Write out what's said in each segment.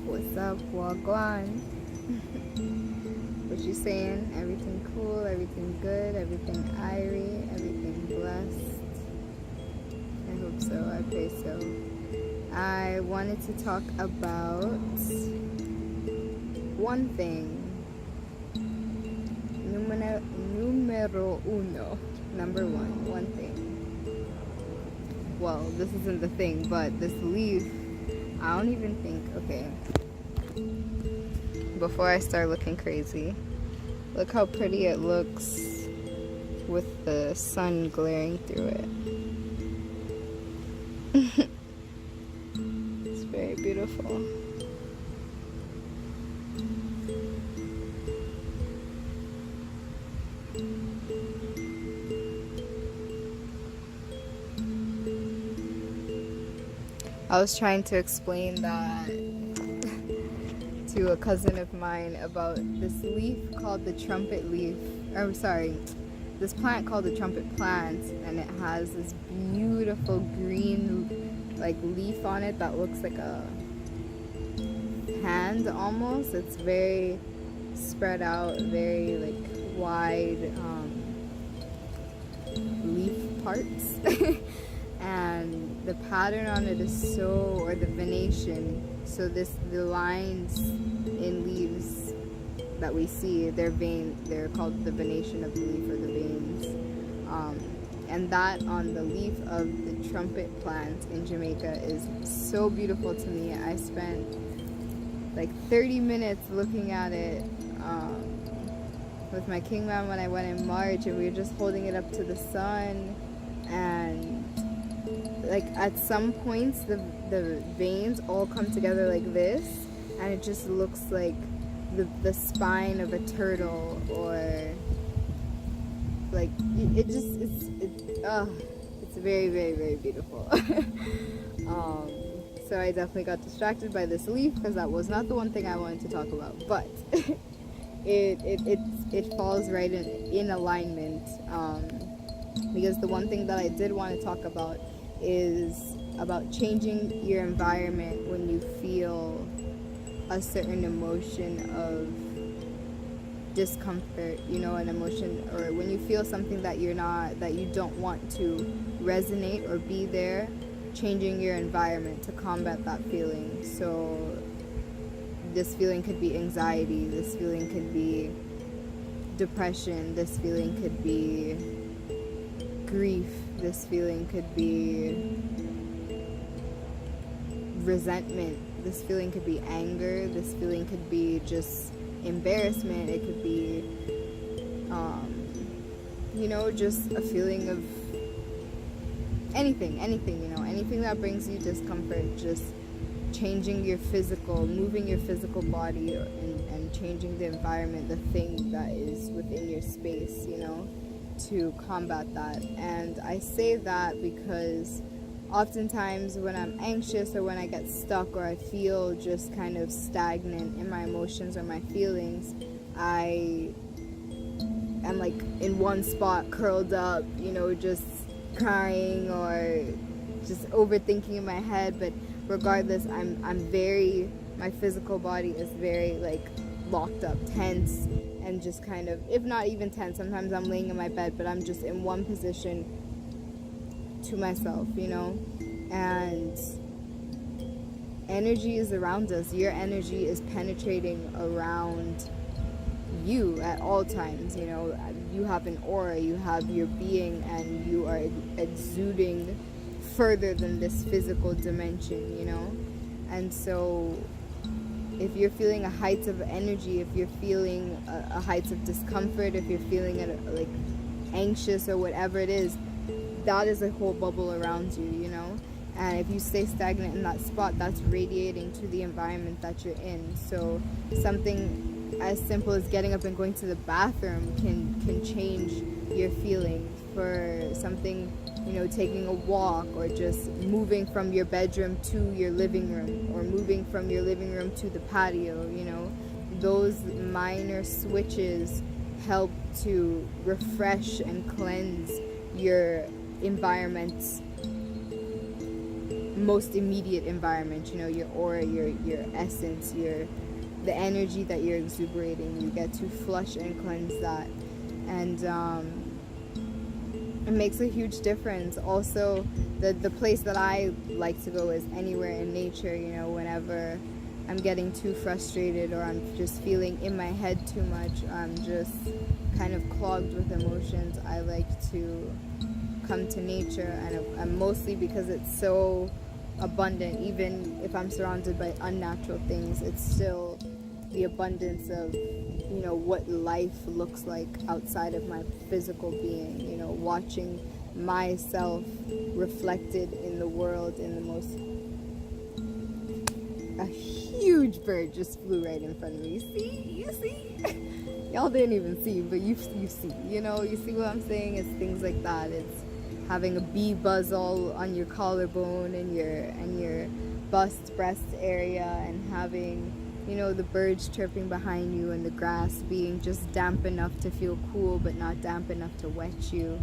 What's up, Wagwan? What you saying? Everything cool, everything good, everything irie, everything blessed? I hope so, I pray so. I wanted to talk about one thing. Numero uno. Number one thing. Well, this isn't the thing, but this leaf, I don't even think, okay. Before I start looking crazy, look how pretty it looks with the sun glaring through it. It's very beautiful. I was trying to explain that to a cousin of mine about this leaf called the trumpet leaf. This plant called the trumpet plant, and it has this beautiful green like leaf on it that looks like a hand almost. It's very spread out, very like wide leaf parts. And the pattern on it is or the venation, so the lines in leaves that we see, they're called the venation of the leaf, or the veins. And that on the leaf of the trumpet plant in Jamaica is so beautiful to me. I spent like 30 minutes looking at it with my kingman when I went in March, and we were just holding it up to the sun, and like at some points the veins all come together like this, and it just looks like the spine of a turtle, or like it's very, very, very beautiful. So I definitely got distracted by this leaf because that was not the one thing I wanted to talk about, but it falls right in alignment, because the one thing that I did want to talk about is about changing your environment when you feel a certain emotion of discomfort, an emotion, or when you feel something that you don't want to resonate or be there, changing your environment to combat that feeling. So this feeling could be anxiety, this feeling could be depression, this feeling could be grief, this feeling could be resentment, this feeling could be anger, this feeling could be just embarrassment, it could be just a feeling of anything, anything that brings you discomfort. Just changing moving your physical body, and changing the environment, the thing that is within your space, to combat that. And I say that because oftentimes when I'm anxious, or when I get stuck, or I feel just kind of stagnant in my emotions or my feelings, I am like in one spot, curled up, just crying or just overthinking in my head. But regardless, my physical body is very like locked up, tense, and just kind of, if not even tense, sometimes I'm laying in my bed, but I'm just in one position to myself, and energy is around us. Your energy is penetrating around you at all times. You have an aura, you have your being, and you are exuding further than this physical dimension, and so if you're feeling a height of energy, if you're feeling a height of discomfort, if you're feeling like anxious or whatever it is, that is a whole bubble around you, and if you stay stagnant in that spot, that's radiating to the environment that you're in. So something as simple as getting up and going to the bathroom can change your feelings. For something, taking a walk, or just moving from your bedroom to your living room, or moving from your living room to the patio, those minor switches help to refresh and cleanse your environment most immediate environment, you know, your aura, your essence, the energy that you're exuberating. You get to flush and cleanse that. And it makes a huge difference. Also, the place that I like to go is anywhere in nature, you know, whenever I'm getting too frustrated or I'm just feeling in my head too much, I'm just kind of clogged with emotions, I like to come to nature. And mostly because it's so abundant. Even if I'm surrounded by unnatural things, it's still the abundance of, you know, what life looks like outside of my physical being, you know, watching myself reflected in the world in the most... A huge bird just flew right in front of me. You see? Y'all didn't even see, but you see, you know, you see what I'm saying? It's things like that. It's having a bee buzz all on your collarbone and your bust breast area, and having, you know, the birds chirping behind you, and the grass being just damp enough to feel cool but not damp enough to wet you,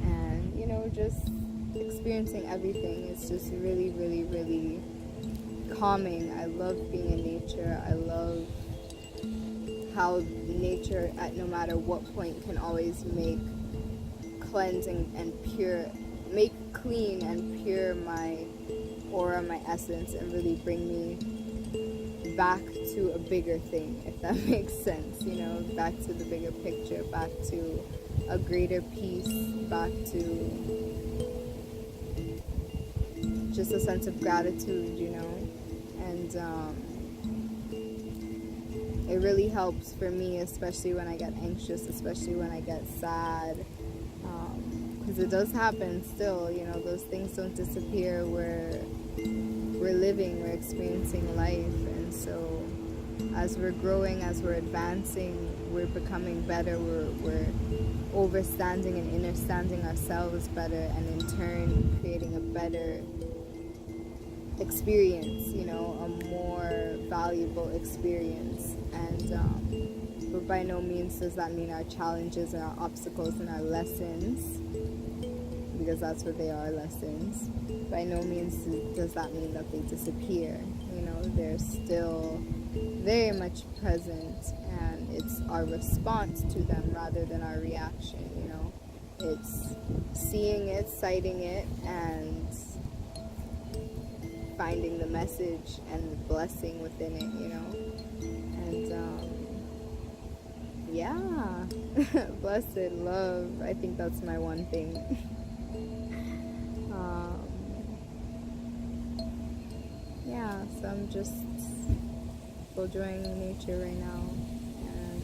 and, you know, just experiencing everything. It's just really, really, really calming. I love being in nature. I love how nature, at no matter what point, can always make cleansing and pure, make clean and pure my aura, my essence, and really bring me back to a bigger thing, if that makes sense, you know, back to the bigger picture, back to a greater peace, back to just a sense of gratitude, you know. And it really helps for me, especially when I get anxious, especially when I get sad, because it does happen still, you know, those things don't disappear. We're living, we're experiencing life, and so as we're growing, as we're advancing, we're becoming better, we're overstanding and understanding ourselves better, and in turn creating a better experience, you know, a more valuable experience. And but by no means does that mean our challenges and our obstacles and our lessons, because that's what they are, lessons. By no means does that mean that they disappear. You know, they're still very much present, and it's our response to them rather than our reaction, you know. It's seeing it, citing it, and finding the message and the blessing within it, you know. And yeah, blessed love. I think that's my one thing. Yeah, so I'm just enjoying nature right now and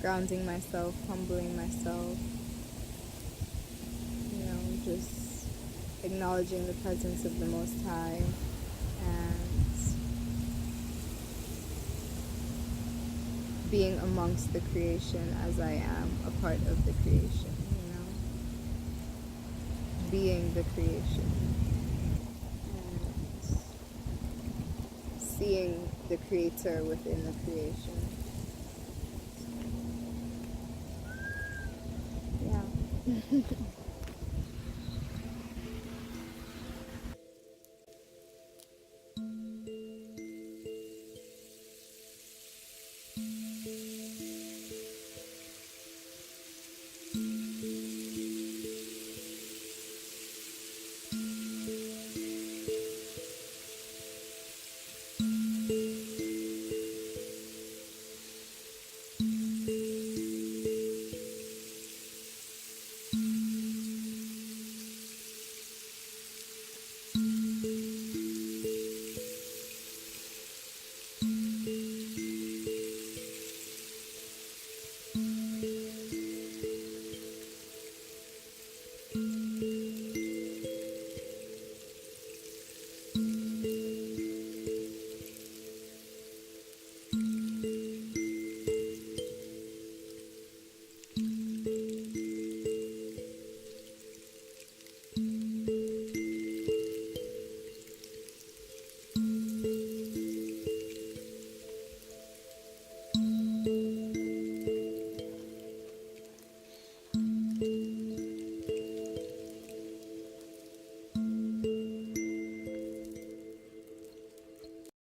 grounding myself, humbling myself, you know, just acknowledging the presence of the Most High, and being amongst the creation as I am a part of the creation, you know, being the creation, and seeing the Creator within the creation. Yeah.